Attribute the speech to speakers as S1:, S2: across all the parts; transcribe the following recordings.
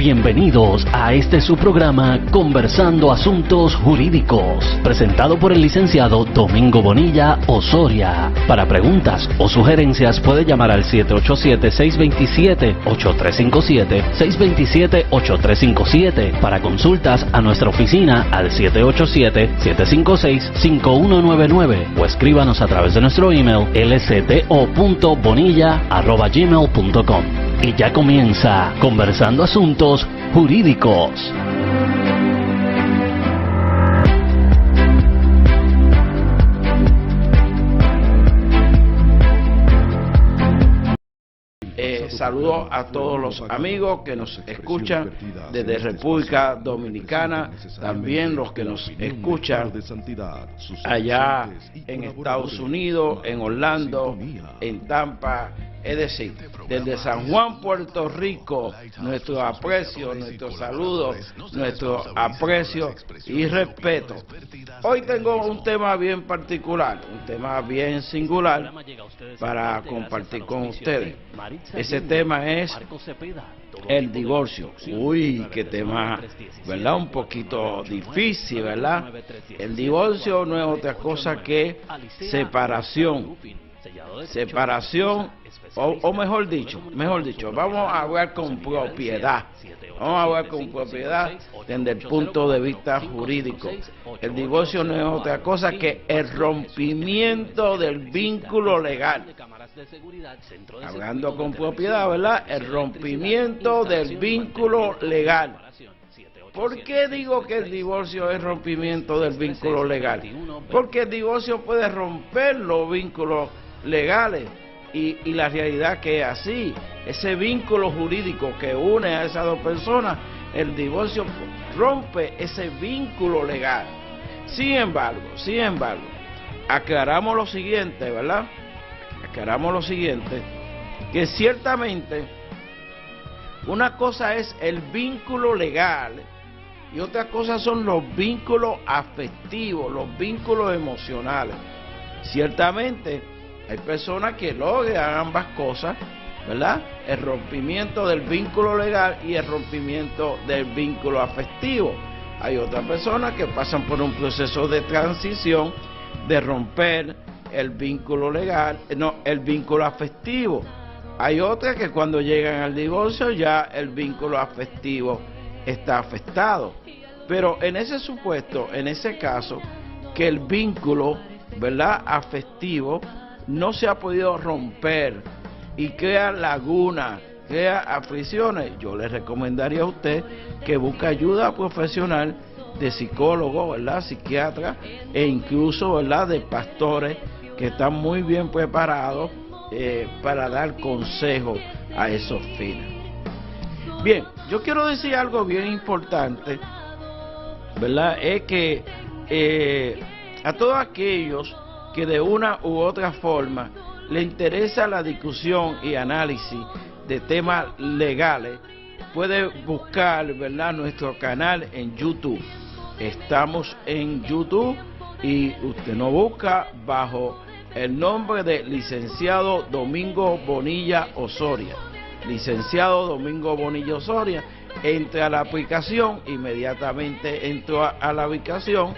S1: Bienvenidos a este su programa Conversando Asuntos Jurídicos, presentado por el licenciado Domingo Bonilla Osoria. Para preguntas o sugerencias puede llamar al 787-627-8357, 627-8357. Para consultas a nuestra oficina al 787-756-5199 o escríbanos a través de nuestro email lcto.bonilla@gmail.com. Y ya comienza Conversando Asuntos Jurídicos.
S2: Saludos a todos los amigos que nos escuchan desde República Dominicana, también los que nos escuchan allá en Estados Unidos, en Orlando, en Tampa, es decir, desde San Juan, Puerto Rico, nuestro aprecio, nuestro saludo, nuestro aprecio y respeto. Hoy tengo un tema bien particular, un tema bien singular para compartir con ustedes. Ese tema es el divorcio. Uy, qué tema, ¿verdad? Un poquito difícil, ¿verdad? El divorcio no es otra cosa que separación, o mejor dicho, vamos a hablar con propiedad. Vamos a hablar con propiedad desde el punto de vista jurídico. El divorcio no es otra cosa que el rompimiento del vínculo legal. Hablando con propiedad, ¿verdad? El rompimiento del vínculo legal. ¿Por qué digo que el divorcio es rompimiento del vínculo legal? Porque el divorcio puede romper los vínculos legales. Y la realidad que es así, ese vínculo jurídico que une a esas dos personas, el divorcio rompe ese vínculo legal. Sin embargo, aclaramos lo siguiente, ¿verdad? Aclaramos lo siguiente, que ciertamente una cosa es el vínculo legal y otra cosa son los vínculos afectivos, los vínculos emocionales. Ciertamente hay personas que logran ambas cosas, ¿verdad? El rompimiento del vínculo legal y el rompimiento del vínculo afectivo. Hay otras personas que pasan por un proceso de transición de romper el vínculo legal, el vínculo afectivo. Hay otras que cuando llegan al divorcio ya el vínculo afectivo está afectado. Pero en ese supuesto, en ese caso, que el vínculo, ¿verdad?, afectivo no se ha podido romper y crea lagunas, crea aflicciones, yo le recomendaría a usted que busque ayuda profesional de psicólogo, ¿verdad?, psiquiatra e incluso, ¿verdad?, de pastores que están muy bien preparados para dar consejos a esos fines. Bien, yo quiero decir algo bien importante, ¿verdad?, es que a todos aquellos que de una u otra forma le interesa la discusión y análisis de temas legales, puede buscar, ¿verdad?, nuestro canal en YouTube. Estamos en YouTube y usted nos busca bajo el nombre de licenciado Domingo Bonilla Osoria. Licenciado Domingo Bonilla Osoria, entra a la aplicación, inmediatamente entra a la aplicación,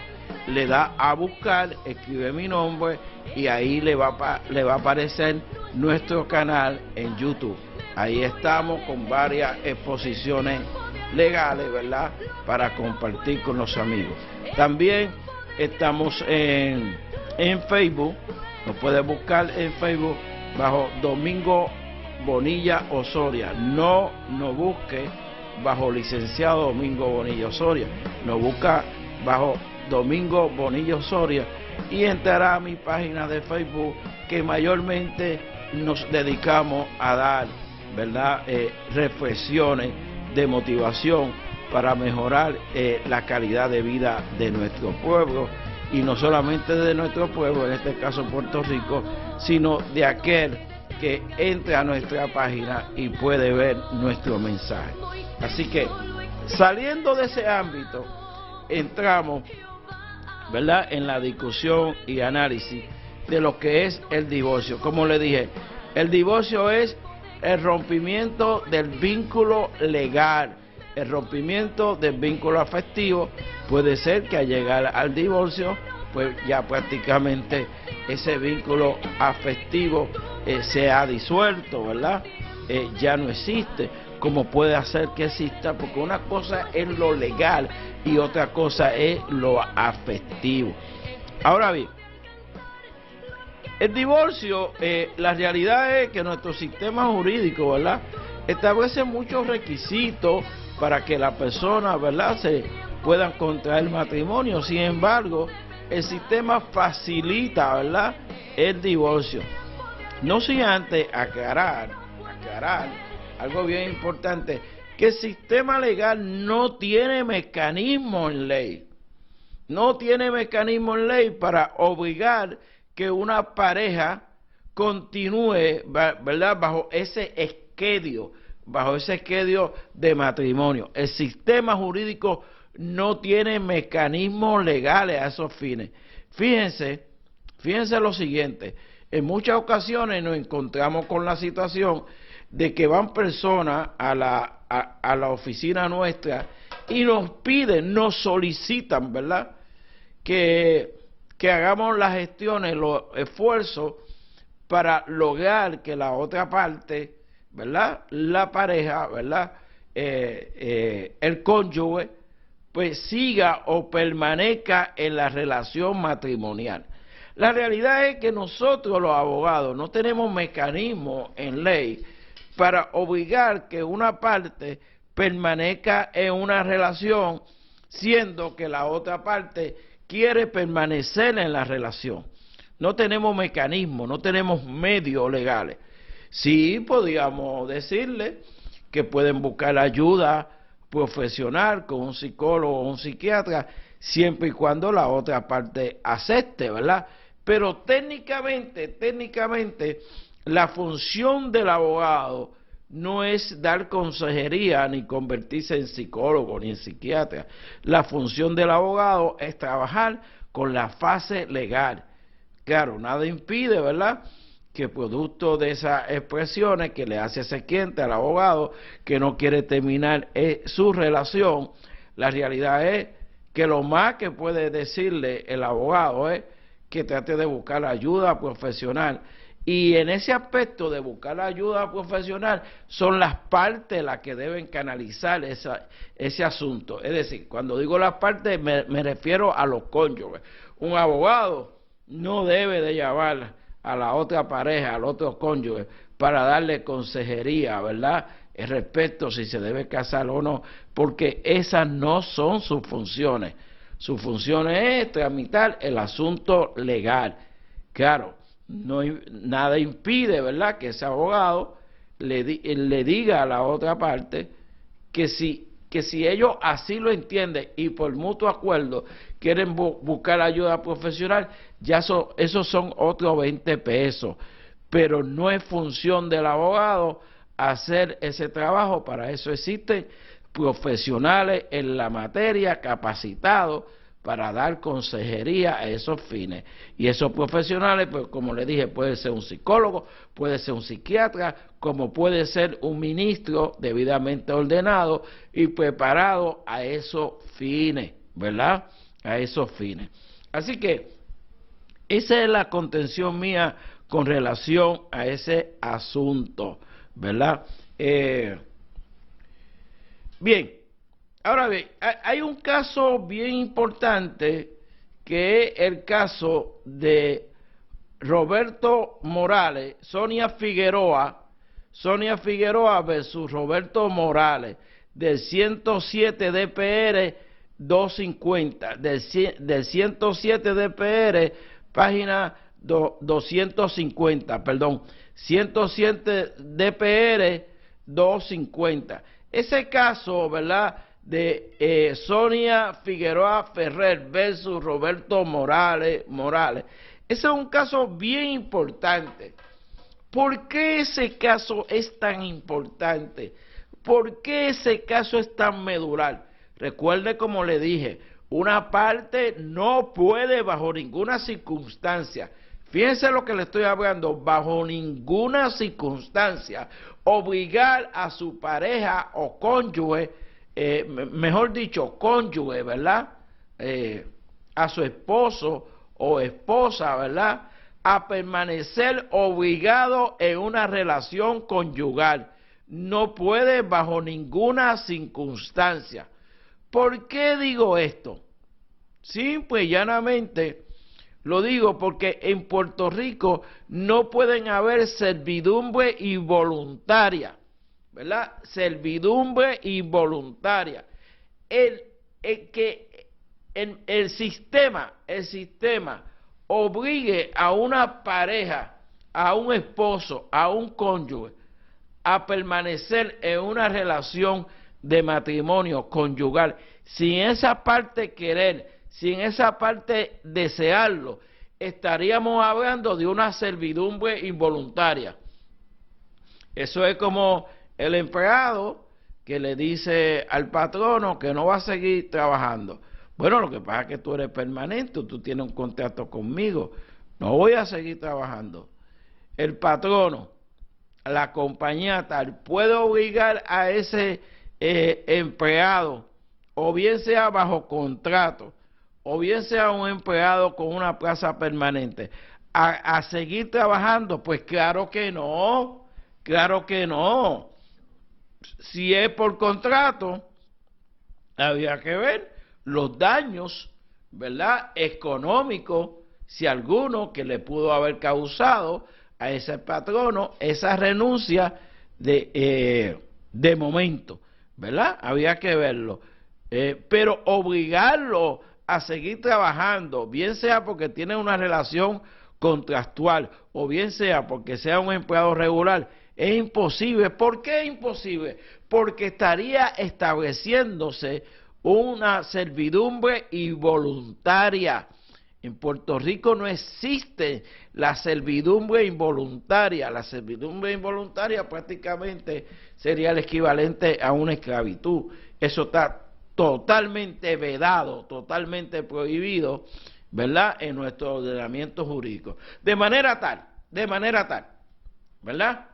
S2: le da a buscar, escribe mi nombre y ahí le va a aparecer nuestro canal en YouTube. Ahí estamos con varias exposiciones legales, ¿verdad?, para compartir con los amigos. También estamos en Facebook, nos puede buscar en Facebook bajo Domingo Bonilla Osoria. No nos busque bajo licenciado Domingo Bonilla Osoria, nos busca bajo Domingo Bonilla Osoria y entrará a mi página de Facebook, que mayormente nos dedicamos a dar, ¿verdad?, reflexiones de motivación para mejorar la calidad de vida de nuestro pueblo, y no solamente de nuestro pueblo, en este caso Puerto Rico, sino de aquel que entre a nuestra página y puede ver nuestro mensaje. Así que, saliendo de ese ámbito, entramos, ¿verdad?, en la discusión y análisis de lo que es el divorcio. Como le dije, el divorcio es el rompimiento del vínculo legal, el rompimiento del vínculo afectivo, puede ser que al llegar al divorcio, pues ya prácticamente ese vínculo afectivo se ha disuelto, ¿verdad? Ya no existe, como puede hacer que exista, porque una cosa es lo legal y otra cosa es lo afectivo. Ahora bien, el divorcio, la realidad es que nuestro sistema jurídico, ¿verdad?, establece muchos requisitos para que la persona, ¿verdad?, se puedan contraer matrimonio. Sin embargo, el sistema facilita, ¿verdad?, el divorcio. No sin antes aclarar algo bien importante, que el sistema legal no tiene mecanismo en ley. No tiene mecanismo en ley para obligar que una pareja continúe, ¿verdad?, bajo ese esquedio de matrimonio. El sistema jurídico no tiene mecanismos legales a esos fines. Fíjense lo siguiente, en muchas ocasiones nos encontramos con la situación de que van personas a la oficina nuestra y nos piden, nos solicitan, ¿verdad?, que hagamos las gestiones, los esfuerzos para lograr que la otra parte, ¿verdad?, la pareja, ¿verdad?, el cónyuge, pues siga o permanezca en la relación matrimonial. La realidad es que nosotros los abogados no tenemos mecanismos en ley para obligar que una parte permanezca en una relación, siendo que la otra parte quiere permanecer en la relación. No tenemos mecanismos, no tenemos medios legales. Sí podríamos decirle que pueden buscar ayuda profesional con un psicólogo o un psiquiatra, siempre y cuando la otra parte acepte, ¿verdad? Pero técnicamente, la función del abogado no es dar consejería ni convertirse en psicólogo ni en psiquiatra. La función del abogado es trabajar con la fase legal. Claro, nada impide, ¿verdad?, que producto de esas expresiones que le hace ese cliente al abogado que no quiere terminar su relación, la realidad es que lo más que puede decirle el abogado es que trate de buscar ayuda profesional. Y en ese aspecto de buscar la ayuda profesional son las partes las que deben canalizar ese asunto. Es decir, cuando digo las partes me refiero a los cónyuges. Un abogado no debe de llamar a la otra pareja, al otro cónyuge, para darle consejería, ¿verdad?, respecto si se debe casar o no, porque esas no son sus funciones. Su función es tramitar el asunto legal. Claro, nada impide, ¿verdad?, que ese abogado le diga a la otra parte que si ellos así lo entienden y por mutuo acuerdo quieren buscar ayuda profesional, ya esos son otros 20 pesos. Pero no es función del abogado hacer ese trabajo. Para eso existen profesionales en la materia capacitados para dar consejería a esos fines. Y esos profesionales, pues como le dije, puede ser un psicólogo, puede ser un psiquiatra, como puede ser un ministro debidamente ordenado y preparado a esos fines, ¿verdad?, a esos fines. Así que esa es la contención mía con relación a ese asunto, ¿verdad? Bien, ahora bien, hay un caso bien importante que es el caso de Roberto Morales, Sonia Figueroa versus Roberto Morales, del 107 DPR 250, del 107 DPR, página 250, perdón, 107 DPR 250. Ese caso, ¿verdad?, de Sonia Figueroa Ferrer versus Roberto Morales, ese es un caso bien importante. ¿Por qué ese caso es tan importante? ¿Por qué ese caso es tan medular? Recuerde, como le dije, una parte no puede bajo ninguna circunstancia, fíjense lo que le estoy hablando, bajo ninguna circunstancia, obligar a su pareja o cónyuge mejor dicho, cónyuge, ¿verdad? A su esposo o esposa, ¿verdad? A permanecer obligado en una relación conyugal. No puede bajo ninguna circunstancia. ¿Por qué digo esto? Simple y llanamente lo digo porque en Puerto Rico no pueden haber servidumbre involuntaria, ¿verdad? Servidumbre involuntaria. El sistema obligue a una pareja, a un esposo, a un cónyuge, a permanecer en una relación de matrimonio conyugal, sin esa parte querer, sin esa parte desearlo, estaríamos hablando de una servidumbre involuntaria. Eso es como el empleado que le dice al patrono que no va a seguir trabajando. Bueno, lo que pasa es que tú eres permanente, tú tienes un contrato conmigo, no voy a seguir trabajando. El patrono, la compañía tal, puede obligar a ese empleado, o bien sea bajo contrato, o bien sea un empleado con una plaza permanente, a seguir trabajando. Pues claro que no, claro que no. Si es por contrato, había que ver los daños, ¿verdad?, económicos, si alguno, que le pudo haber causado a ese patrono esa renuncia de momento, ¿verdad? Había que verlo. Pero obligarlo a seguir trabajando, bien sea porque tiene una relación contractual o bien sea porque sea un empleado regular, es imposible. ¿Por qué es imposible? Porque estaría estableciéndose una servidumbre involuntaria. En Puerto Rico no existe la servidumbre involuntaria. La servidumbre involuntaria prácticamente sería el equivalente a una esclavitud. Eso está totalmente vedado, totalmente prohibido, ¿verdad?, en nuestro ordenamiento jurídico. De manera tal, ¿verdad?,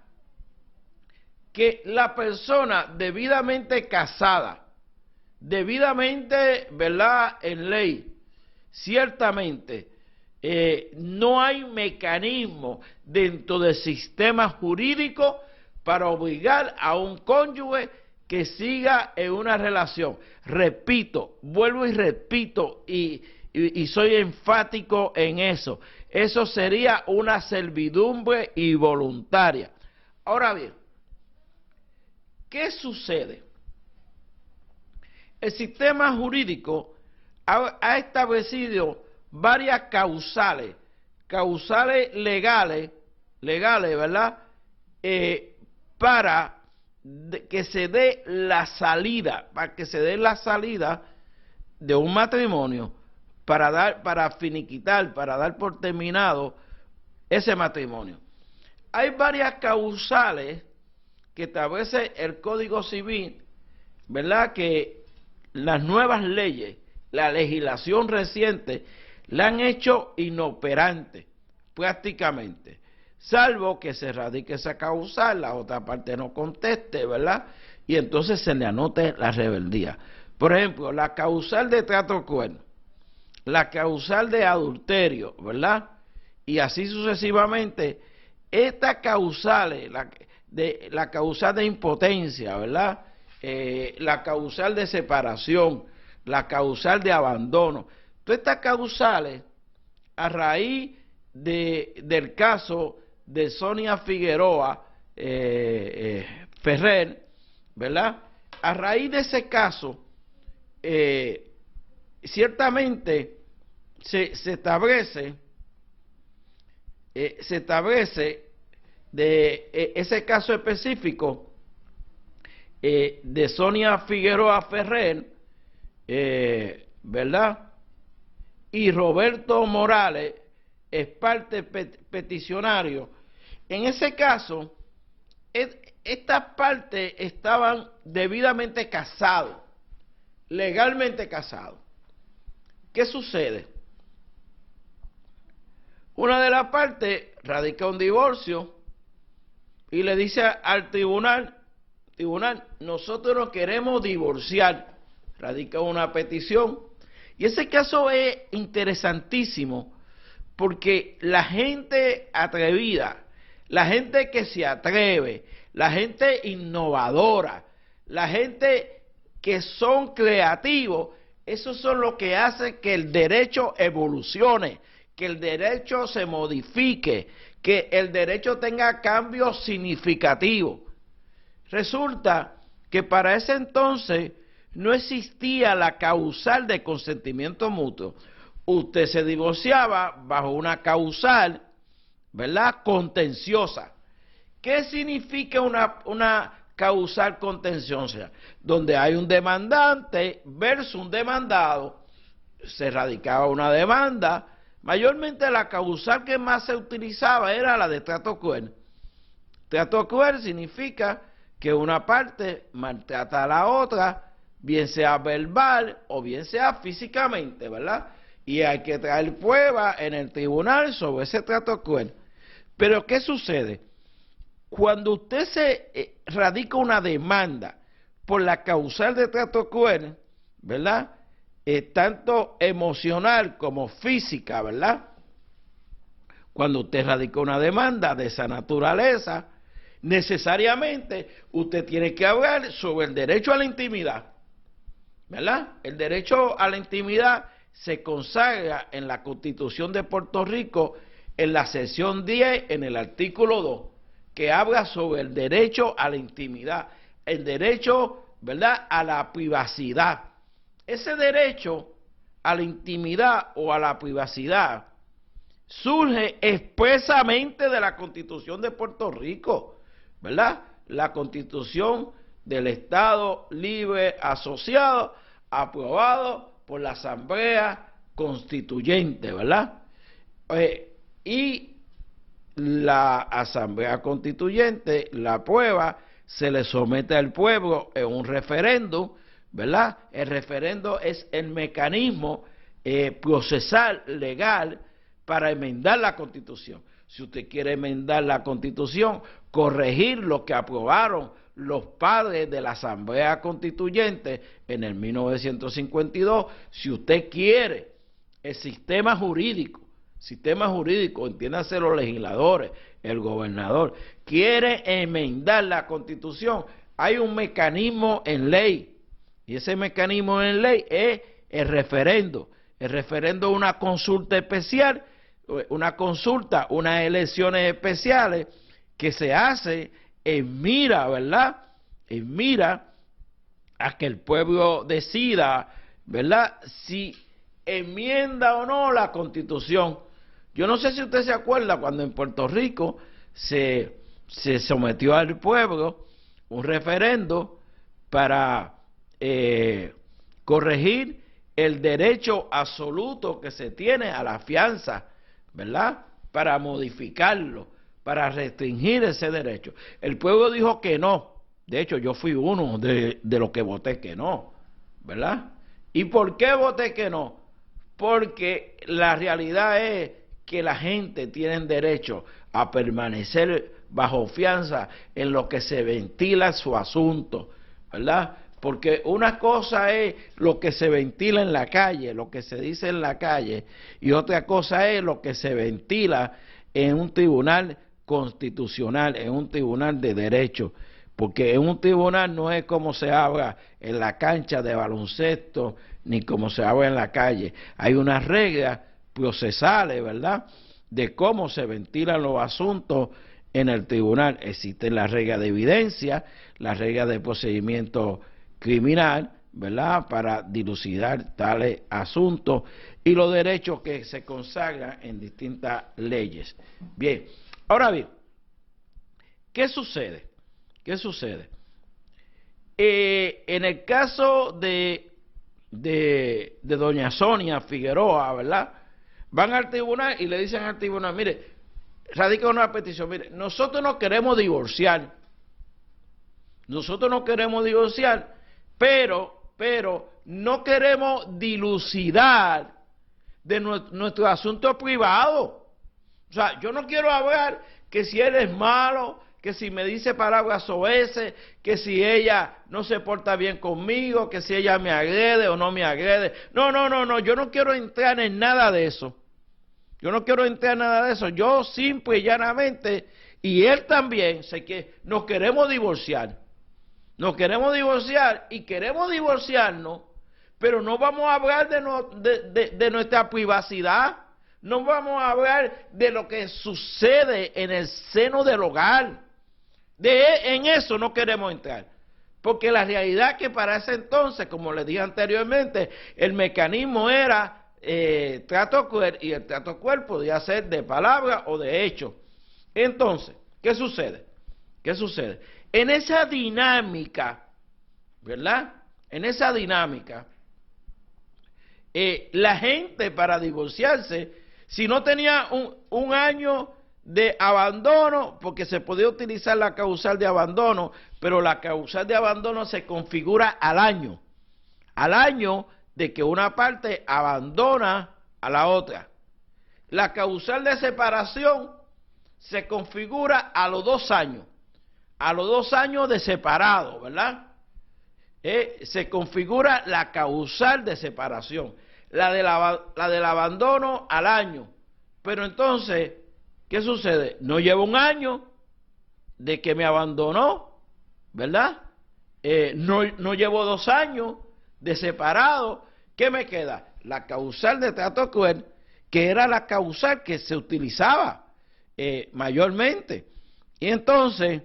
S2: que la persona debidamente casada, debidamente, ¿verdad?, en ley, ciertamente no hay mecanismo dentro del sistema jurídico para obligar a un cónyuge que siga en una relación. Repito, vuelvo y repito, y soy enfático en eso. Eso sería una servidumbre involuntaria. Ahora bien, ¿qué sucede? El sistema jurídico ha establecido varias causales legales, ¿verdad?, para que se dé la salida, de un matrimonio, para finiquitar, para dar por terminado ese matrimonio. Hay varias causales que establece el Código Civil, ¿verdad?, que las nuevas leyes, la legislación reciente, la han hecho inoperante prácticamente, salvo que se radique esa causal, la otra parte no conteste, ¿verdad?, y entonces se le anote la rebeldía. Por ejemplo, la causal de trato cruel, la causal de adulterio, ¿verdad?, y así sucesivamente. Estas causales, la causal de impotencia, ¿verdad?, la causal de separación, la causal de abandono, todas estas causales, a raíz del caso de Sonia Figueroa Ferrer, ¿verdad?, a raíz de ese caso, ciertamente se establece de ese caso específico de Sonia Figueroa Ferrer, ¿verdad?, y Roberto Morales es parte peticionario. En ese caso, estas partes estaban debidamente casados, legalmente casados. ¿Qué sucede? Una de las partes radica un divorcio y le dice al tribunal tribunal, nosotros nos queremos divorciar, radica una petición. Y ese caso es interesantísimo porque la gente atrevida, la gente que se atreve, la gente innovadora, la gente que son creativos, esos son los que hacen que el derecho evolucione, que el derecho se modifique, que el derecho tenga cambios significativos. Resulta que para ese entonces no existía la causal de consentimiento mutuo. Usted se divorciaba bajo una causal, ¿verdad?, contenciosa. ¿Qué significa una causal contenciosa? Donde hay un demandante versus un demandado, se radicaba una demanda. Mayormente la causal que más se utilizaba era la de trato cruel. Trato cruel significa que una parte maltrata a la otra, bien sea verbal o bien sea físicamente, ¿verdad? Y hay que traer pruebas en el tribunal sobre ese trato cruel. Pero ¿qué sucede? Cuando usted se radica una demanda por la causal de trato cruel, ¿verdad?, tanto emocional como física, ¿verdad? Cuando usted radica una demanda de esa naturaleza, necesariamente usted tiene que hablar sobre el derecho a la intimidad, ¿verdad? El derecho a la intimidad se consagra en la Constitución de Puerto Rico en la sección 10, en el artículo 2, que habla sobre el derecho a la intimidad, el derecho, ¿verdad?, a la privacidad. Ese derecho a la intimidad o a la privacidad surge expresamente de la Constitución de Puerto Rico, ¿verdad? La Constitución del Estado Libre Asociado, aprobado por la Asamblea Constituyente, ¿verdad? Y la Asamblea Constituyente la aprueba, se le somete al pueblo en un referéndum, ¿verdad? El referendo es el mecanismo procesal, legal, para enmendar la Constitución. Si usted quiere enmendar la Constitución, corregir lo que aprobaron los padres de la Asamblea Constituyente en el 1952, si usted quiere el sistema jurídico, entiéndase los legisladores, el gobernador, quiere enmendar la Constitución, hay un mecanismo en ley. Y ese mecanismo en ley es el referendo. El referendo es una consulta especial, unas elecciones especiales que se hace en mira, ¿verdad?, en mira a que el pueblo decida, ¿verdad?, si enmienda o no la Constitución. Yo no sé si usted se acuerda cuando en Puerto Rico se sometió al pueblo un referendo para corregir el derecho absoluto que se tiene a la fianza, ¿verdad?, para modificarlo, para restringir ese derecho. El pueblo dijo que no. De hecho, yo fui uno de los que voté que no, ¿verdad? ¿Y por qué voté que no? Porque la realidad es que la gente tiene derecho a permanecer bajo fianza en lo que se ventila su asunto, ¿verdad? Porque una cosa es lo que se ventila en la calle, lo que se dice en la calle, y otra cosa es lo que se ventila en un tribunal constitucional, en un tribunal de derecho. Porque en un tribunal no es como se habla en la cancha de baloncesto, ni como se habla en la calle. Hay unas reglas procesales, ¿verdad?, de cómo se ventilan los asuntos en el tribunal. Existen las reglas de evidencia, las reglas de procedimiento criminal, ¿verdad?, para dilucidar tales asuntos, y los derechos que se consagran en distintas leyes. Bien, ahora bien, ¿qué sucede? ¿Qué sucede? En el caso de doña Sonia Figueroa, ¿verdad?, van al tribunal y le dicen al tribunal, mire, radica una petición, mire, nosotros no queremos divorciar, pero no queremos dilucidar de nuestro asunto privado. O sea, yo no quiero hablar que si él es malo, que si me dice palabras soeces, que si ella no se porta bien conmigo, que si ella me agrede o no me agrede. No, no, no, no, yo no quiero entrar en nada de eso. Yo no quiero entrar en nada de eso. Yo simple y llanamente, y él también, sé que nos queremos divorciar. Nos queremos divorciar y queremos divorciarnos, pero no vamos a hablar de nuestra privacidad. No vamos a hablar de lo que sucede en el seno del hogar. En eso no queremos entrar. Porque la realidad es que para ese entonces, como les dije anteriormente, el mecanismo era trato cuerpo, y el trato cuerpo podía ser de palabra o de hecho. Entonces, ¿qué sucede? ¿Qué sucede? En esa dinámica, ¿verdad? En esa dinámica, la gente para divorciarse, si no tenía un año de abandono, porque se podía utilizar la causal de abandono, pero la causal de abandono se configura al año de que una parte abandona a la otra. La causal de separación se configura a los 2 años, de separado, ¿verdad? Se configura la causal de separación, la del abandono al año. Pero entonces, ¿qué sucede? No lleva un año de que me abandonó, ¿verdad? No llevo 2 años de separado. ¿Qué me queda? La causal de trato cruel, que era la causal que se utilizaba mayormente. Y entonces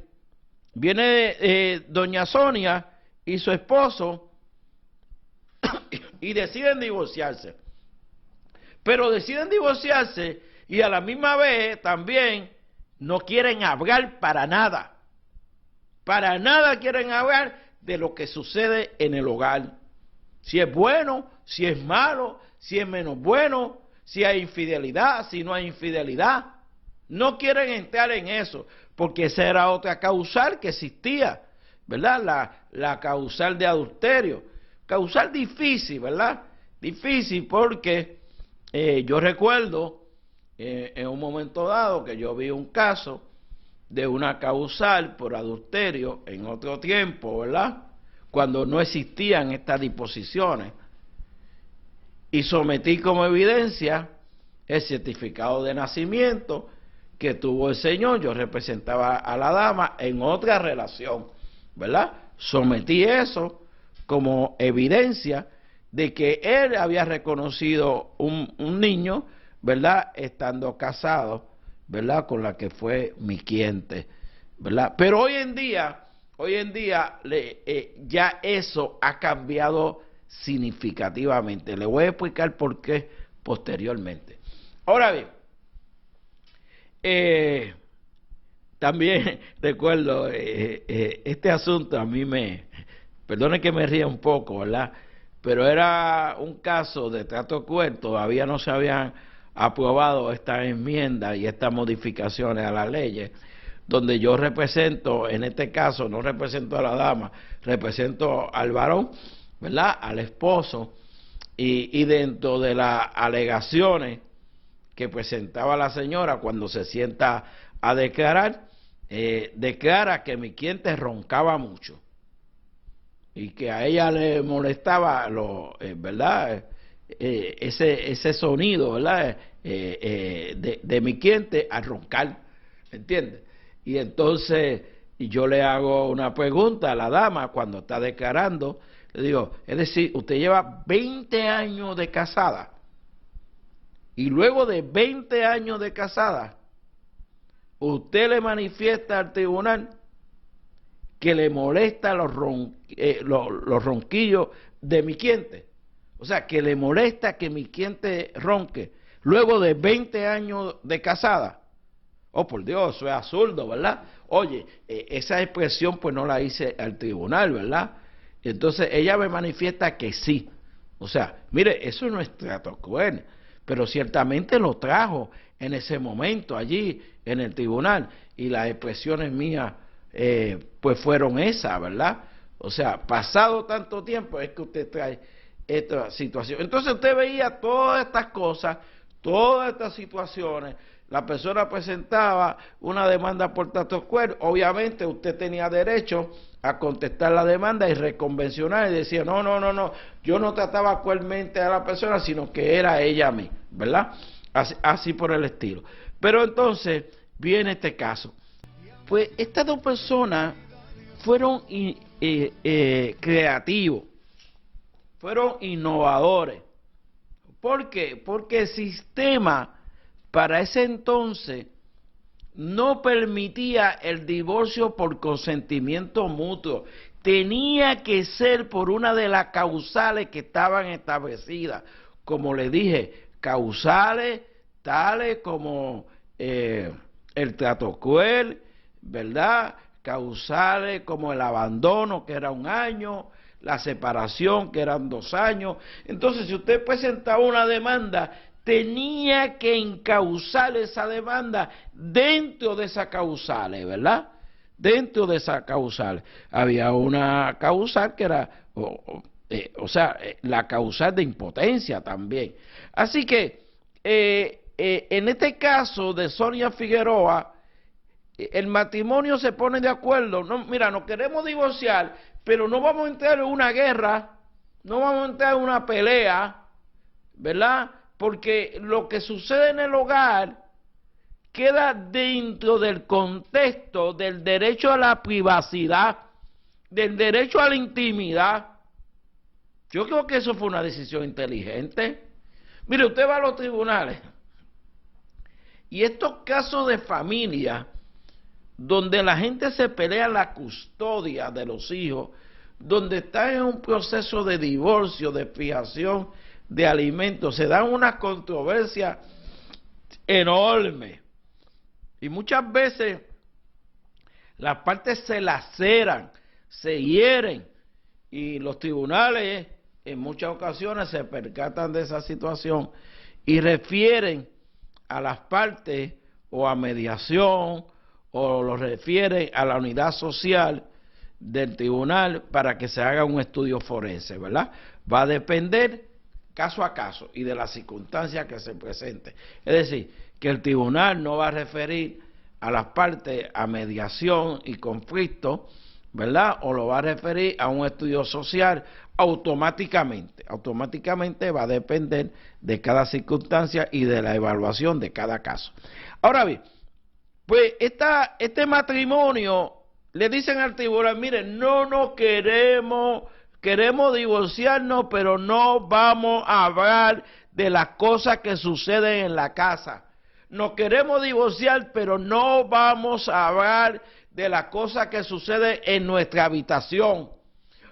S2: viene doña Sonia y su esposo y deciden divorciarse. Pero deciden divorciarse y a la misma vez también no quieren hablar para nada. Para nada quieren hablar de lo que sucede en el hogar. Si es bueno, si es malo, si es menos bueno, si hay infidelidad, si no hay infidelidad. No quieren entrar en eso, porque esa era otra causal que existía, ¿verdad? La causal de adulterio. Causal difícil, ¿verdad? Difícil porque yo recuerdo en un momento dado que yo vi un caso de una causal por adulterio en otro tiempo, ¿verdad? Cuando no existían estas disposiciones. Y sometí como evidencia el certificado de nacimiento que tuvo el señor. Yo representaba a la dama en otra relación, ¿verdad? Sometí eso como evidencia de que él había reconocido un niño, ¿verdad? Estando casado, ¿verdad? Con la que fue mi cliente, ¿verdad? Pero hoy en día ya eso ha cambiado significativamente. Le voy a explicar por qué posteriormente. Ahora bien, también recuerdo este asunto a mí perdone que me ría un poco, ¿verdad? Pero era un caso de trato cruel, todavía no se habían aprobado estas enmiendas y estas modificaciones a las leyes, donde yo represento, en este caso no represento a la dama, represento al varón, ¿verdad? Al esposo, y dentro de las alegaciones que presentaba la señora cuando se sienta a declarar, declara que mi cliente roncaba mucho y que a ella le molestaba ¿verdad? Ese sonido, ¿verdad? De mi cliente al roncar, ¿entiendes? Y entonces yo le hago una pregunta a la dama cuando está declarando, le digo, es decir, usted lleva 20 años de casada y luego de 20 años de casada, usted le manifiesta al tribunal que le molesta los ronquillos de mi cliente. O sea, que le molesta que mi cliente ronque luego de 20 años de casada. Oh, por Dios, eso es absurdo, ¿verdad? Oye, esa expresión pues no la hice al tribunal, ¿verdad? Entonces ella me manifiesta que sí. O sea, mire, eso no es trato cruel, pero ciertamente lo trajo en ese momento allí en el tribunal y las expresiones mías pues fueron esas, ¿verdad? O sea, pasado tanto tiempo es que usted trae esta situación. Entonces usted veía todas estas cosas, todas estas situaciones, la persona presentaba una demanda por tratos crueles, obviamente usted tenía derecho a contestar la demanda y reconvencionar y decía, no, yo no trataba cruelmente a la persona, sino que era ella a mí, ¿verdad? Así por el estilo. Pero entonces viene este caso. Pues estas dos personas fueron creativos, fueron innovadores. ¿Por qué? Porque el sistema para ese entonces no permitía el divorcio por consentimiento mutuo. Tenía que ser por una de las causales que estaban establecidas. Como le dije, causales tales como el trato cruel, ¿verdad? Causales como el abandono, que era 1 año, la separación, que eran 2 años. Entonces, si usted presentaba una demanda, tenía que encauzar esa demanda dentro de esas causales, ¿verdad? Dentro de esas causales. Había una causal que era, la causal de impotencia también. Así que, en este caso de Sonia Figueroa, el matrimonio se pone de acuerdo. No, mira, nos queremos divorciar, pero no vamos a entrar en una guerra, no vamos a entrar en una pelea, ¿verdad? Porque lo que sucede en el hogar queda dentro del contexto del derecho a la privacidad, del derecho a la intimidad. Yo creo que eso fue una decisión inteligente. Mire, usted va a los tribunales y estos casos de familia donde la gente se pelea la custodia de los hijos, donde están en un proceso de divorcio, de fijación de alimentos, se dan una controversia enorme. Y muchas veces las partes se laceran, se hieren, y los tribunales en muchas ocasiones se percatan de esa situación y refieren a las partes o a mediación o lo refieren a la unidad social del tribunal para que se haga un estudio forense, ¿verdad? Va a depender caso a caso y de las circunstancias que se presenten. Es decir, que el tribunal no va a referir a las partes a mediación y conflicto, ¿verdad? O lo va a referir a un estudio social automáticamente. Automáticamente va a depender de cada circunstancia y de la evaluación de cada caso. Ahora bien, pues este matrimonio le dicen al tribunal, miren, no nos queremos divorciarnos, pero no vamos a hablar de las cosas que suceden en la casa. Nos queremos divorciar, pero no vamos a hablar de las cosas que suceden en nuestra habitación.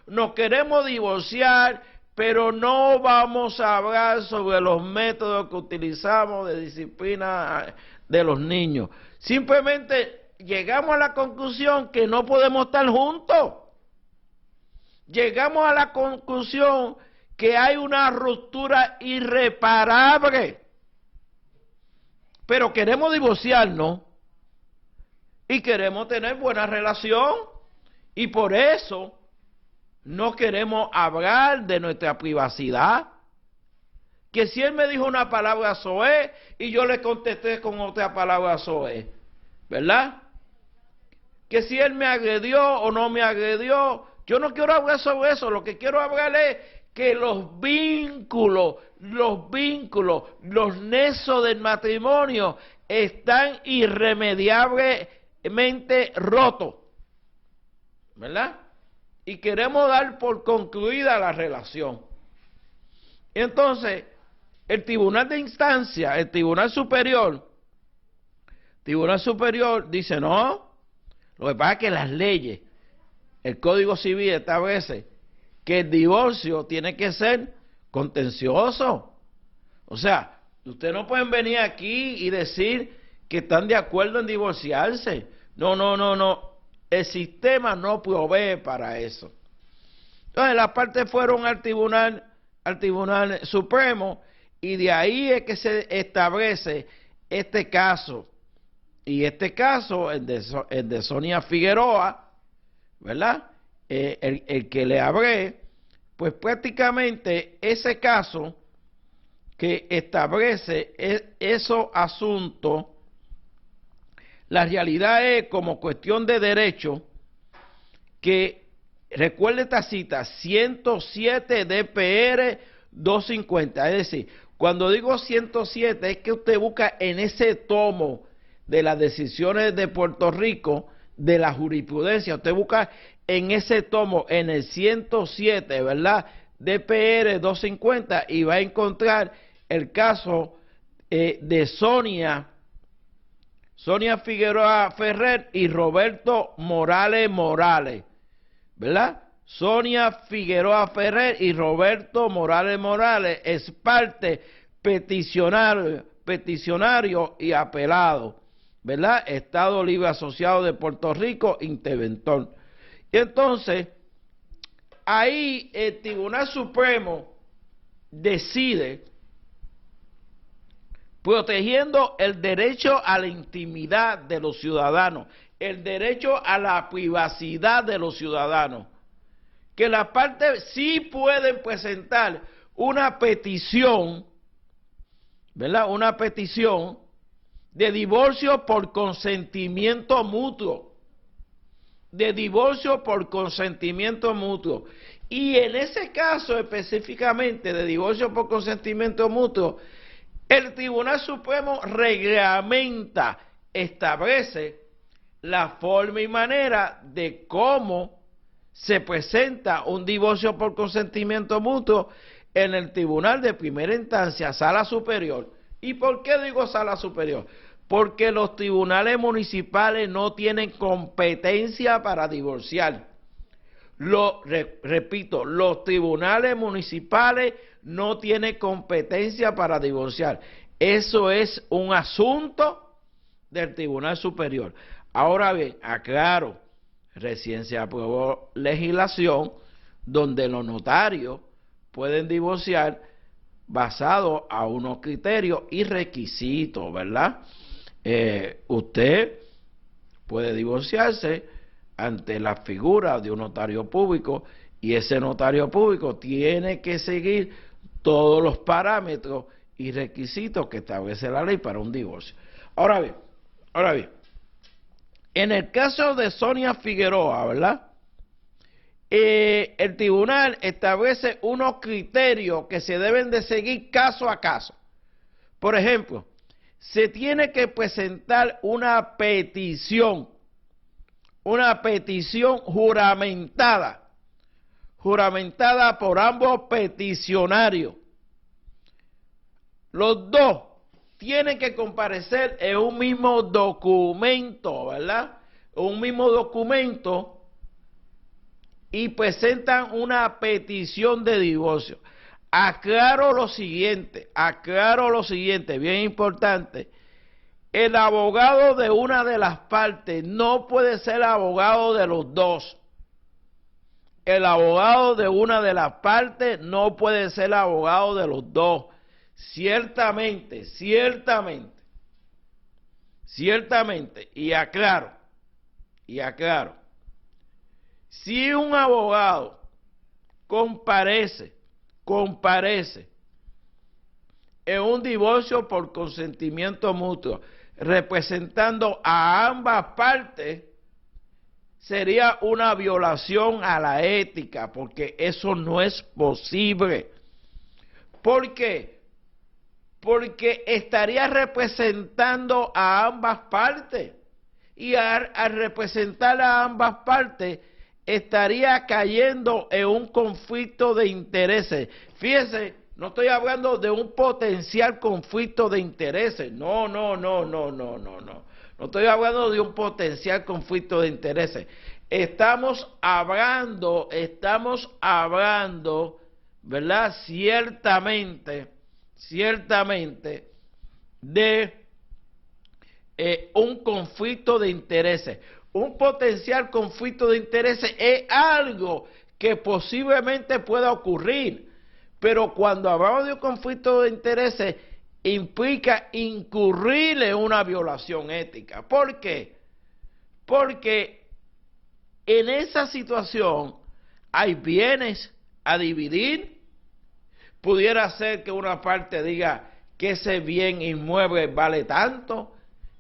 S2: Nos queremos divorciar, pero no vamos a hablar sobre los métodos que utilizamos de disciplina de los niños. Simplemente llegamos a la conclusión que no podemos estar juntos. Llegamos a la conclusión que hay una ruptura irreparable. Pero queremos divorciarnos y queremos tener buena relación, y por eso no queremos hablar de nuestra privacidad. Que si él me dijo una palabra soez y yo le contesté con otra palabra soez, ¿verdad? Que si él me agredió o no me agredió, yo no quiero hablar sobre eso. Lo que quiero hablar es que los vínculos, los nexos del matrimonio están irremediablemente rotos, ¿verdad? Y queremos dar por concluida la relación. Entonces, el tribunal de instancia, el tribunal superior dice, no, lo que pasa es que las leyes, el Código Civil establece que el divorcio tiene que ser contencioso. O sea, ustedes no pueden venir aquí y decir que están de acuerdo en divorciarse. No. El sistema no provee para eso. Entonces, las partes fueron al Tribunal Supremo, y de ahí es que se establece este caso. Y este caso, el de Sonia Figueroa, ¿verdad? El que le hablé, pues prácticamente ese caso que establece esos asuntos La realidad es, como cuestión de derecho, que recuerde esta cita, 107 DPR 250. Es decir, cuando digo 107 es que usted busca en ese tomo de las decisiones de Puerto Rico, de la jurisprudencia, usted busca en ese tomo, en el 107, ¿verdad? DPR 250, y va a encontrar el caso de Sonia Figueroa Ferrer y Roberto Morales, ¿verdad? Sonia Figueroa Ferrer y Roberto Morales es parte peticionario y apelado, ¿verdad? Estado Libre Asociado de Puerto Rico, interventor. Y entonces, ahí el Tribunal Supremo decide, protegiendo el derecho a la intimidad de los ciudadanos, el derecho a la privacidad de los ciudadanos, que las partes sí pueden presentar una petición, ¿verdad? Una petición de divorcio por consentimiento mutuo, y en ese caso específicamente de divorcio por consentimiento mutuo, el Tribunal Supremo reglamenta, establece la forma y manera de cómo se presenta un divorcio por consentimiento mutuo en el Tribunal de Primera Instancia, Sala Superior. ¿Y por qué digo Sala Superior? Porque los tribunales municipales no tienen competencia para divorciar. Repito, los tribunales municipales no tienen competencia para divorciar. Eso es un asunto del Tribunal Superior. Ahora bien, aclaro, recién se aprobó legislación donde los notarios pueden divorciar basado a unos criterios y requisitos, ¿verdad? Usted puede divorciarse ante la figura de un notario público, y ese notario público tiene que seguir todos los parámetros y requisitos que establece la ley para un divorcio. Ahora bien, en el caso de Sonia Figueroa, ¿verdad? El tribunal establece unos criterios que se deben de seguir caso a caso. Por ejemplo, se tiene que presentar una petición juramentada por ambos peticionarios. Los dos tienen que comparecer en un mismo documento, ¿verdad? Un mismo documento, y presentan una petición de divorcio. Aclaro lo siguiente, bien importante. El abogado de una de las partes no puede ser abogado de los dos. El abogado de una de las partes no puede ser abogado de los dos. Ciertamente, y aclaro, si un abogado comparece en un divorcio por consentimiento mutuo, representando a ambas partes, sería una violación a la ética, porque eso no es posible. ¿Por qué? Porque estaría representando a ambas partes, y al representar a ambas partes estaría cayendo en un conflicto de intereses. Fíjense, no estoy hablando de un potencial conflicto de intereses. No. No estoy hablando de un potencial conflicto de intereses. Estamos hablando, ¿verdad? Ciertamente, de un conflicto de intereses. Un potencial conflicto de intereses es algo que posiblemente pueda ocurrir, pero cuando hablamos de un conflicto de intereses implica incurrir en una violación ética. ¿Por qué? Porque en esa situación hay bienes a dividir. Pudiera ser que una parte diga que ese bien inmueble vale tanto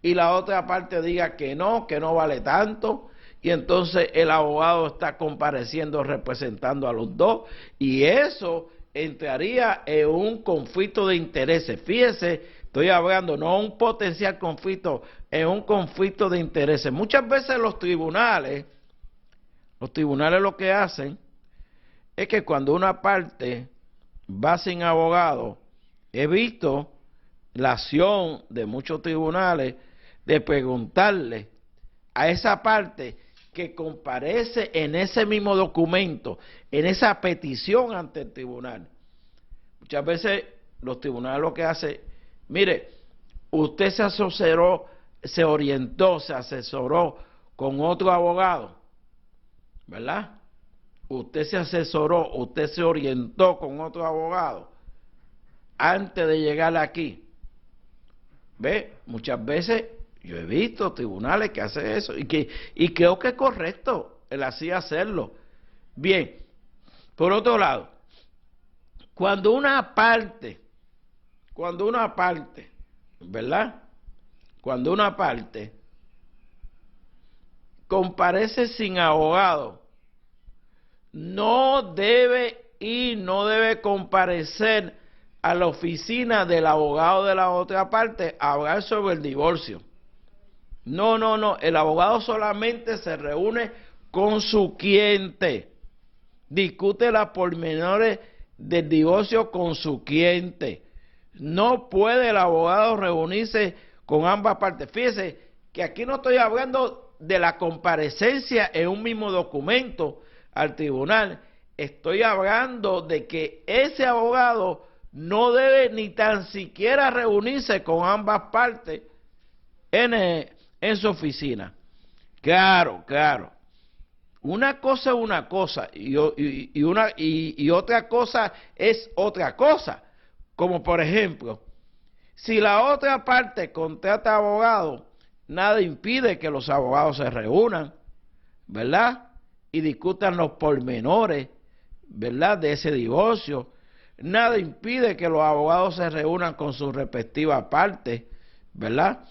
S2: y la otra parte diga que no vale tanto, y entonces el abogado está compareciendo representando a los dos, y eso entraría en un conflicto de intereses. Fíjese, estoy hablando no un potencial conflicto, en un conflicto de intereses. Muchas veces los tribunales lo que hacen es que cuando una parte va sin abogado, he visto la acción de muchos tribunales de preguntarle a esa parte que comparece en ese mismo documento, en esa petición ante el tribunal. Muchas veces los tribunales lo que hacen, mire, usted se asesoró, se orientó, se asesoró con otro abogado, ¿verdad? Usted se asesoró, usted se orientó con otro abogado antes de llegar aquí. ¿Ve? Muchas veces yo he visto tribunales que hacen eso y creo que es correcto el así hacerlo. Bien, por otro lado, cuando una parte, ¿verdad? Cuando una parte comparece sin abogado, no debe comparecer a la oficina del abogado de la otra parte a hablar sobre el divorcio. No, el abogado solamente se reúne con su cliente, discute las pormenores del divorcio con su cliente. No puede el abogado reunirse con ambas partes. Fíjese que aquí no estoy hablando de la comparecencia en un mismo documento al tribunal, estoy hablando de que ese abogado no debe ni tan siquiera reunirse con ambas partes en su oficina. Claro. Una cosa es una cosa y otra cosa es otra cosa. Como por ejemplo, si la otra parte contrata abogado, nada impide que los abogados se reúnan, ¿verdad? Y discutan los pormenores, ¿verdad?, de ese divorcio. Nada impide que los abogados se reúnan con sus respectivas partes, ¿verdad?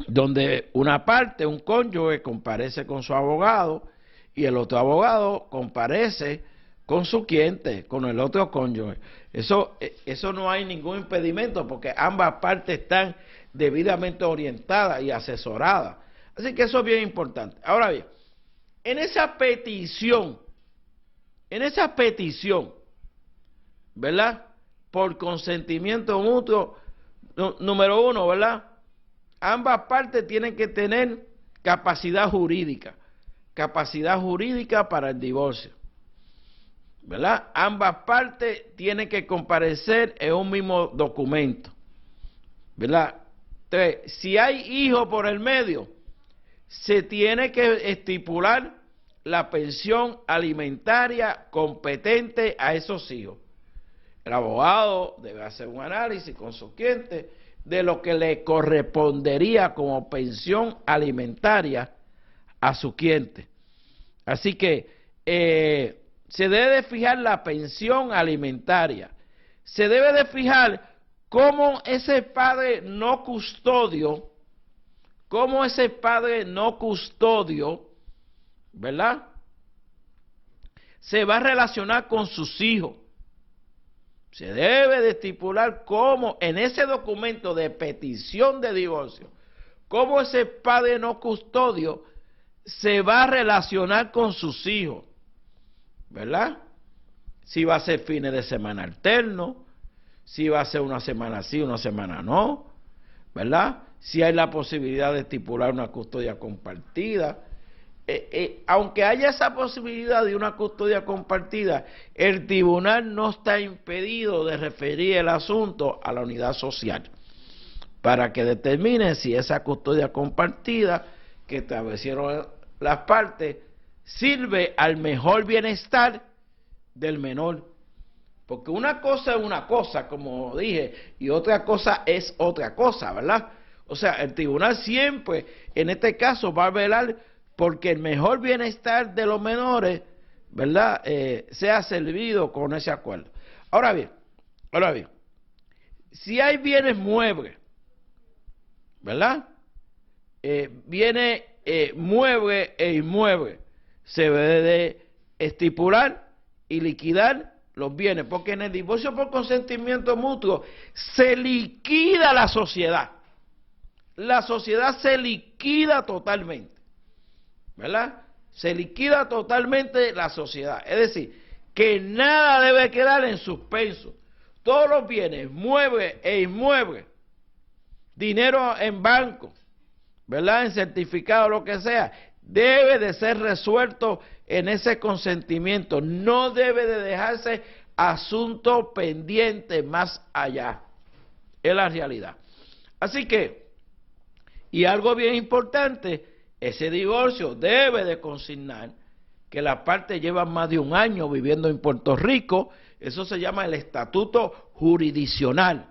S2: Donde una parte, un cónyuge, comparece con su abogado y el otro abogado comparece con su cliente, con el otro cónyuge. Eso no hay ningún impedimento porque ambas partes están debidamente orientadas y asesoradas. Así que eso es bien importante. Ahora bien, en esa petición, ¿verdad?, por consentimiento mutuo, número uno, ¿verdad?, ambas partes tienen que tener capacidad jurídica para el divorcio, ¿verdad? Ambas partes tienen que comparecer en un mismo documento, ¿verdad? 3, si hay hijos por el medio, se tiene que estipular la pensión alimentaria competente a esos hijos. El abogado debe hacer un análisis con su cliente de lo que le correspondería como pensión alimentaria a su cliente. Así que se debe de fijar la pensión alimentaria. Se debe de fijar cómo ese padre no custodio, ¿verdad?, se va a relacionar con sus hijos. Se debe de estipular cómo en ese documento de petición de divorcio, cómo ese padre no custodio se va a relacionar con sus hijos, ¿verdad? Si va a ser fines de semana alternos, si va a ser una semana sí, una semana no, ¿verdad? Si hay la posibilidad de estipular una custodia compartida. Aunque haya esa posibilidad de una custodia compartida, el tribunal no está impedido de referir el asunto a la unidad social para que determine si esa custodia compartida que establecieron las partes sirve al mejor bienestar del menor. Porque una cosa es una cosa, como dije, y otra cosa es otra cosa, ¿verdad? O sea, el tribunal siempre, en este caso, va a velar porque el mejor bienestar de los menores, ¿verdad?, sea servido con ese acuerdo. Ahora bien, si hay bienes muebles, ¿verdad? Viene mueble e inmueble. Se debe de estipular y liquidar los bienes, porque en el divorcio por consentimiento mutuo se liquida la sociedad. La sociedad se liquida totalmente, ¿verdad? Se liquida totalmente la sociedad. Es decir, que nada debe quedar en suspenso. Todos los bienes, muebles e inmuebles, dinero en banco, ¿verdad? En certificado, lo que sea, debe de ser resuelto en ese consentimiento. No debe de dejarse asunto pendiente más allá. Es la realidad. Así que, y algo bien importante, ese divorcio debe de consignar que las partes llevan más de un año viviendo en Puerto Rico. Eso se llama el estatuto jurisdiccional.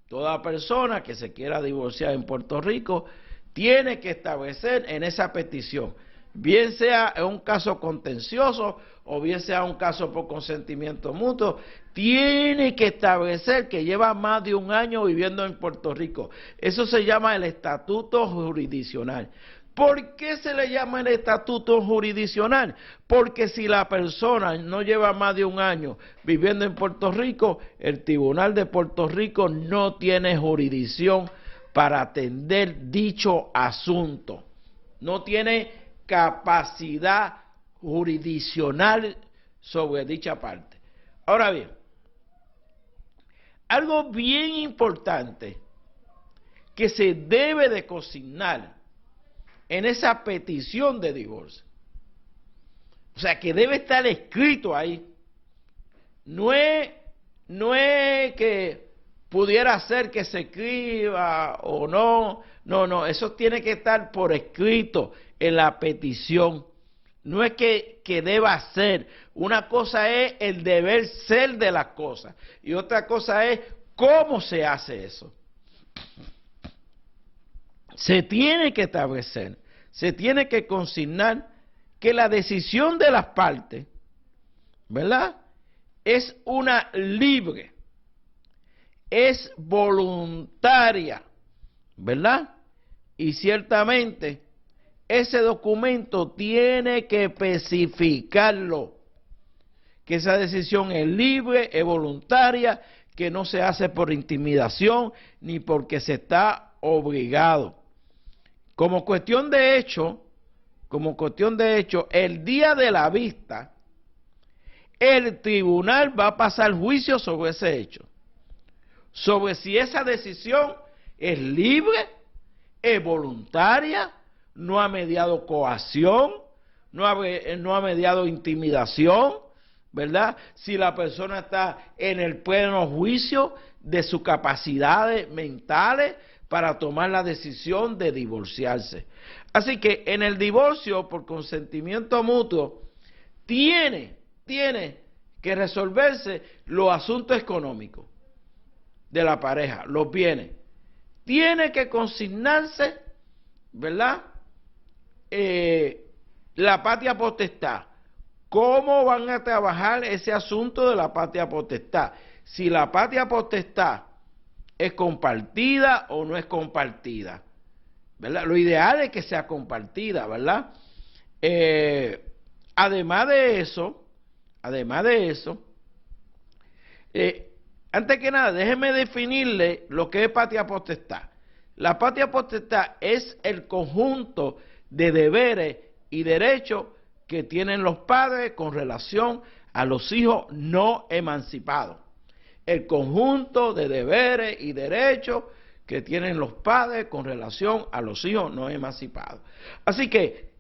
S2: Toda persona que se quiera divorciar en Puerto Rico tiene que establecer en esa petición, bien sea en un caso contencioso o bien sea un caso por consentimiento mutuo, tiene que establecer que lleva más de un año viviendo en Puerto Rico. Eso se llama el estatuto jurisdiccional. ¿Por qué se le llama el estatuto jurisdiccional? Porque si la persona no lleva más de un año viviendo en Puerto Rico, el Tribunal de Puerto Rico no tiene jurisdicción para atender dicho asunto. No tiene capacidad jurisdiccional sobre dicha parte. Ahora bien, algo bien importante que se debe de consignar en esa petición de divorcio, o sea, que debe estar escrito ahí, no es que pudiera ser que se escriba o no, eso tiene que estar por escrito en la petición. No es que deba ser. Una cosa es el deber ser de las cosas y otra cosa es cómo se hace eso. Se tiene que establecer, se tiene que consignar que la decisión de las partes, ¿verdad?, es una libre, es voluntaria, ¿verdad? Y ciertamente ese documento tiene que especificarlo, que esa decisión es libre, es voluntaria, que no se hace por intimidación ni porque se está obligado. Como cuestión de hecho, el día de la vista, el tribunal va a pasar juicio sobre ese hecho, sobre si esa decisión es libre, es voluntaria, no ha mediado coacción, no ha mediado intimidación, ¿verdad? Si la persona está en el pleno juicio de sus capacidades mentales para tomar la decisión de divorciarse. Así que en el divorcio por consentimiento mutuo tiene que resolverse los asuntos económicos de la pareja, los bienes. Tiene que consignarse, ¿verdad?, la patria potestad. ¿Cómo van a trabajar ese asunto de la patria potestad? Si la patria potestad es compartida o no es compartida, ¿verdad? Lo ideal es que sea compartida, ¿verdad? Además de eso, antes que nada, déjeme definirle lo que es patria potestad. La patria potestad es el conjunto de deberes y derechos que tienen los padres con relación a los hijos no emancipados. El conjunto de deberes y derechos que tienen los padres con relación a los hijos no emancipados. Así que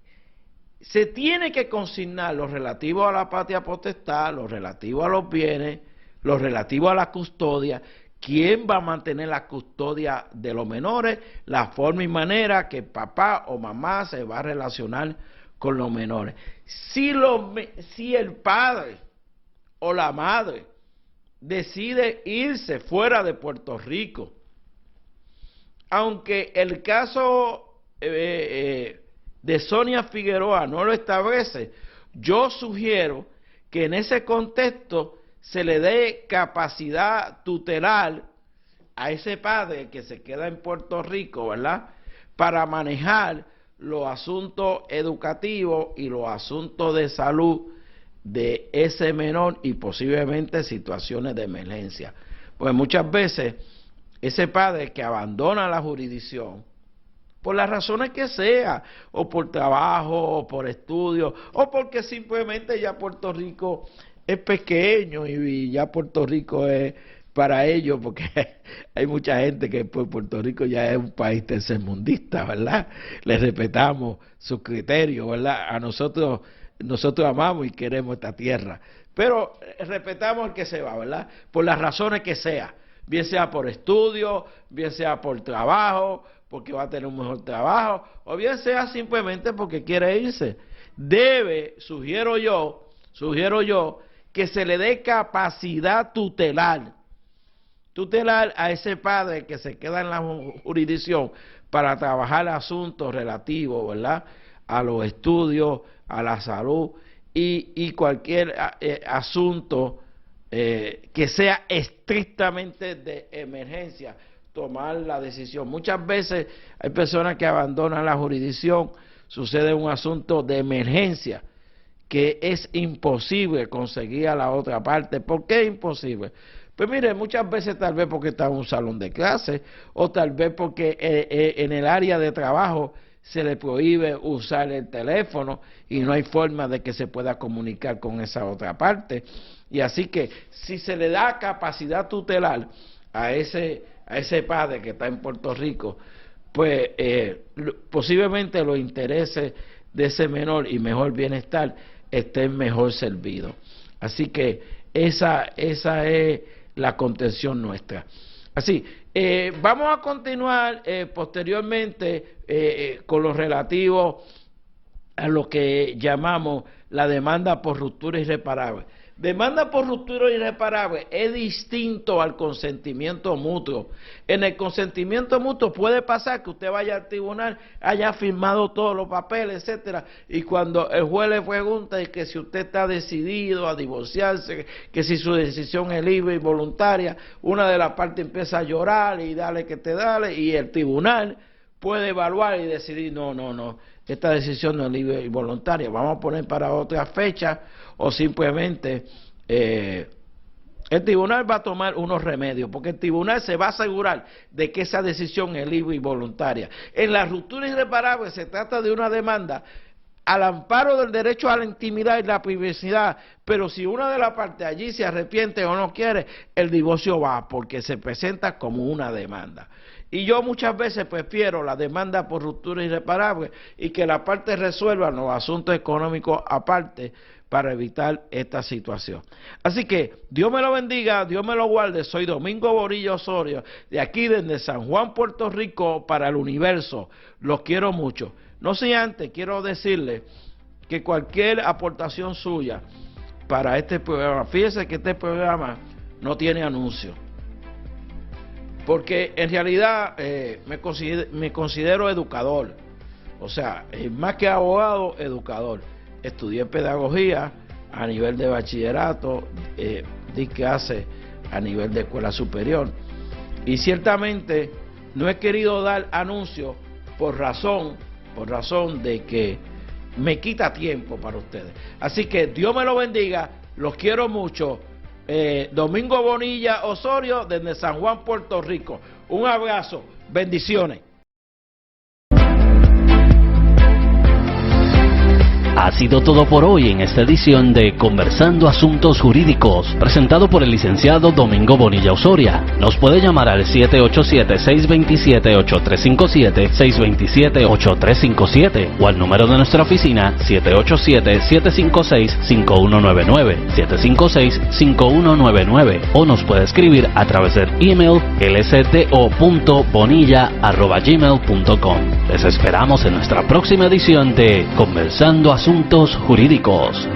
S2: se tiene que consignar lo relativo a la patria potestad, lo relativo a los bienes, lo relativo a la custodia, quién va a mantener la custodia de los menores, la forma y manera que papá o mamá se va a relacionar con los menores. Si el padre o la madre decide irse fuera de Puerto Rico, aunque el caso de Sonia Figueroa no lo establece, yo sugiero que en ese contexto se le dé capacidad tutelar a ese padre que se queda en Puerto Rico, ¿verdad?, para manejar los asuntos educativos y los asuntos de salud de ese menor y posiblemente situaciones de emergencia. Pues muchas veces ese padre que abandona la jurisdicción, por las razones que sea, o por trabajo, o por estudio, o porque simplemente ya Puerto Rico es pequeño y ya Puerto Rico es para ellos, porque hay mucha gente que pues Puerto Rico ya es un país tercermundista, ¿verdad? Les respetamos sus criterios, ¿verdad? A nosotros amamos y queremos esta tierra, pero respetamos al que se va, ¿verdad? Por las razones que sea, bien sea por estudio, bien sea por trabajo, porque va a tener un mejor trabajo, o bien sea simplemente porque quiere irse. Sugiero yo, que se le dé capacidad tutelar a ese padre que se queda en la jurisdicción para trabajar asuntos relativos, ¿verdad?, a los estudios, a la salud y cualquier asunto que sea estrictamente de emergencia, tomar la decisión. Muchas veces hay personas que abandonan la jurisdicción, sucede un asunto de emergencia que es imposible conseguir a la otra parte. ¿Por qué es imposible? Pues mire, muchas veces tal vez porque está en un salón de clase, o tal vez porque en el área de trabajo se le prohíbe usar el teléfono y no hay forma de que se pueda comunicar con esa otra parte. Y así que si se le da capacidad tutelar a ese padre que está en Puerto Rico, pues posiblemente los intereses de ese menor y mejor bienestar estén mejor servidos. Así que esa es la contención nuestra. Así, vamos a continuar posteriormente con lo relativo a lo que llamamos la demanda por ruptura irreparable. Demanda por ruptura irreparable es distinto al consentimiento mutuo. En el consentimiento mutuo puede pasar que usted vaya al tribunal, haya firmado todos los papeles, etcétera, y cuando el juez le pregunta que si usted está decidido a divorciarse, que si su decisión es libre y voluntaria, una de las partes empieza a llorar y dale que te dale, y el tribunal puede evaluar y decidir, no, esta decisión no es libre y voluntaria, vamos a poner para otra fecha, o simplemente el tribunal va a tomar unos remedios, porque el tribunal se va a asegurar de que esa decisión es libre y voluntaria. En la ruptura irreparable se trata de una demanda al amparo del derecho a la intimidad y la privacidad, pero si una de las partes allí se arrepiente o no quiere, el divorcio va, porque se presenta como una demanda. Y yo muchas veces prefiero la demanda por ruptura irreparable y que la parte resuelva los asuntos económicos aparte para evitar esta situación. Así que Dios me lo bendiga, Dios me lo guarde. Soy Domingo Bonilla Osorio, de aquí desde San Juan, Puerto Rico, para el universo. Los quiero mucho. No sé antes, quiero decirle que cualquier aportación suya para este programa, fíjese que este programa no tiene anuncio, porque en realidad me considero educador, o sea, más que abogado, educador. Estudié pedagogía a nivel de bachillerato, di clases a nivel de escuela superior, y ciertamente no he querido dar anuncios por razón de que me quita tiempo para ustedes. Así que Dios me lo bendiga, los quiero mucho. Domingo Bonilla Osorio desde San Juan, Puerto Rico. Un abrazo, bendiciones.
S1: Ha sido todo por hoy en esta edición de Conversando Asuntos Jurídicos, presentado por el licenciado Domingo Bonilla Osoria. Nos puede llamar al 787-627-8357, 627-8357, o al número de nuestra oficina 787-756-5199, 756-5199, o nos puede escribir a través del email lcto.bonilla@gmail.com. Les esperamos en nuestra próxima edición de Conversando Asuntos Jurídicos.